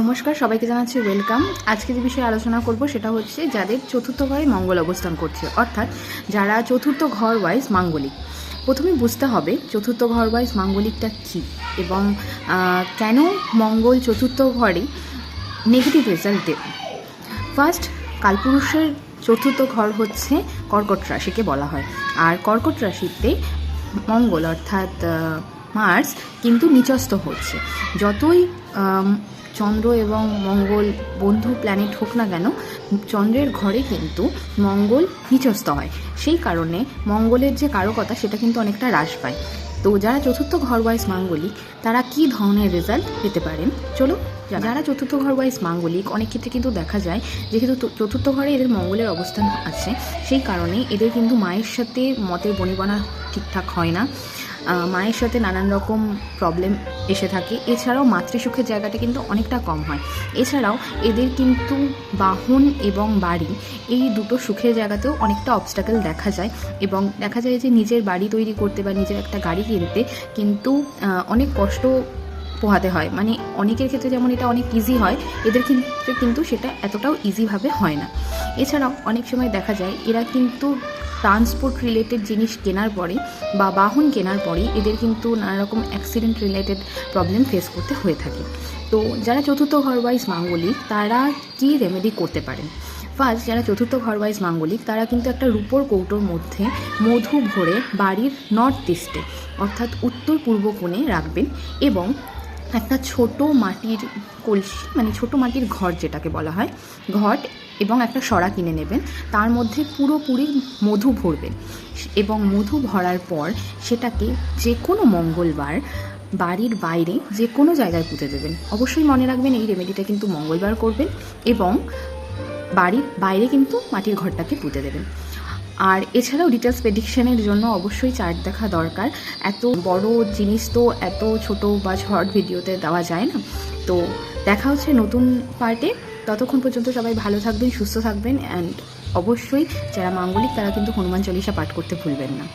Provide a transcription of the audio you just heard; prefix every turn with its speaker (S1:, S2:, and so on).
S1: নমস্কার, সবাইকে জানাচ্ছি ওয়েলকাম। আজকে যে বিষয়ে আলোচনা করব সেটা হচ্ছে যাদের চতুর্থ ঘরে মঙ্গল অবস্থান করছে, অর্থাৎ যারা চতুর্থ ঘর ওয়াইজ মাঙ্গলিক। প্রথমে বুঝতে হবে চতুর্থ ঘর ওয়াইজ মাঙ্গলিকটা কী এবং কেন মঙ্গল চতুর্থ ঘরে নেগেটিভ রেজাল্ট দেবে। ফার্স্ট, কালপুরুষের চতুর্থ ঘর হচ্ছে কর্কট রাশিকে বলা হয়, আর কর্কট রাশিতে মঙ্গল অর্থাৎ মার্স কিন্তু নিচস্থ হচ্ছে। যতই চন্দ্র এবং মঙ্গল বন্ধু প্ল্যানেট হোক না কেন, চন্দ্রের ঘরে কিন্তু মঙ্গল নিচস্থ হয়। সেই কারণে মঙ্গলের যে কারকতা সেটা কিন্তু অনেকটা হ্রাস পায়। তো যারা চতুর্থ ঘর ওয়াইজ মাঙ্গলিক তারা কী ধরনের রেজাল্ট পেতে পারেন, চলো। যারা চতুর্থ ঘর ওয়াইজ মাঙ্গলিক, অনেক ক্ষেত্রে কিন্তু দেখা যায় যেহেতু চতুর্থ ঘরে এদের মঙ্গলের অবস্থান আছে, সেই কারণে এদের কিন্তু মায়ের সাথে মতের বনিবনা ঠিকঠাক হয় না, মায়ের সাথে নানান রকম প্রবলেম এসে থাকে। এছাড়াও মাতৃসুখের জায়গাটা কিন্তু অনেকটা কম হয়। এছাড়াও এদের কিন্তু বাহন এবং বাড়ি, এই দুটো সুখের জায়গাতেও অনেকটা অবস্ট্যাকেল দেখা যায়, এবং দেখা যায় যে নিজের বাড়ি তৈরি করতে বা নিজের একটা গাড়ি কিনতে কিন্তু অনেক কষ্ট পোহাতে হয়। মানে অনেকের ক্ষেত্রে যেমন এটা অনেক ইজি হয়, এদের ক্ষেত্রে কিন্তু সেটা এতটাও ইজিভাবে হয় না। এছাড়াও অনেক সময় দেখা যায় এরা কিন্তু ট্রান্সপোর্ট রিলেটেড জিনিস কেনার পরে বা বাহন কেনার পরে এদের কিন্তু নানা রকম অ্যাক্সিডেন্ট রিলেটেড প্রবলেম ফেস করতে হয়ে থাকে। তো যারা চতুর্থ ঘর ওয়াইজ মাঙ্গলিক তারা কী রেমেডি করতে পারেন। ফার্স্ট, যারা চতুর্থ ঘর ওয়াইজ মাঙ্গলিক তারা কিন্তু একটা রূপোর কৌটোর মধ্যে মধু ভরে বাড়ির নর্থ ইস্টে অর্থাৎ উত্তর পূর্ব কোণে রাখবেন, এবং একটা ছোট মাটির কলসি, মানে ছোট মাটির ঘর যেটাকে বলা হয়, ঘট এবং একটা সরা কিনে নেবেন, তার মধ্যে পুরোপুরি মধু ভরবেন, এবং মধু ভরার পর সেটাকে যে কোনো মঙ্গলবার বাড়ির বাইরে যে কোনো জায়গায় পুঁতে দেবেন। অবশ্যই মনে রাখবেন এই রেমেডিটা কিন্তু মঙ্গলবার করবেন, এবং বাড়ির বাইরে কিন্তু মাটির ঘরটাকে পুঁতে দেবেন। আর এছাড়াও ডিটেলস প্রেডিকশনের জন্য অবশ্যই চার্ট দেখা দরকার। এত বড় জিনিস তো এত ছোট বা শর্ট ভিডিওতে দেওয়া যায় না। তো দেখা হচ্ছে নতুন পার্টে। ততক্ষণ পর্যন্ত সবাই ভালো থাকবেন, সুস্থ থাকবেন, অ্যান্ড অবশ্যই যারা মাঙ্গলিক তারা কিন্তু হনুমান চল্লিশা পাঠ করতে ভুলবেন না।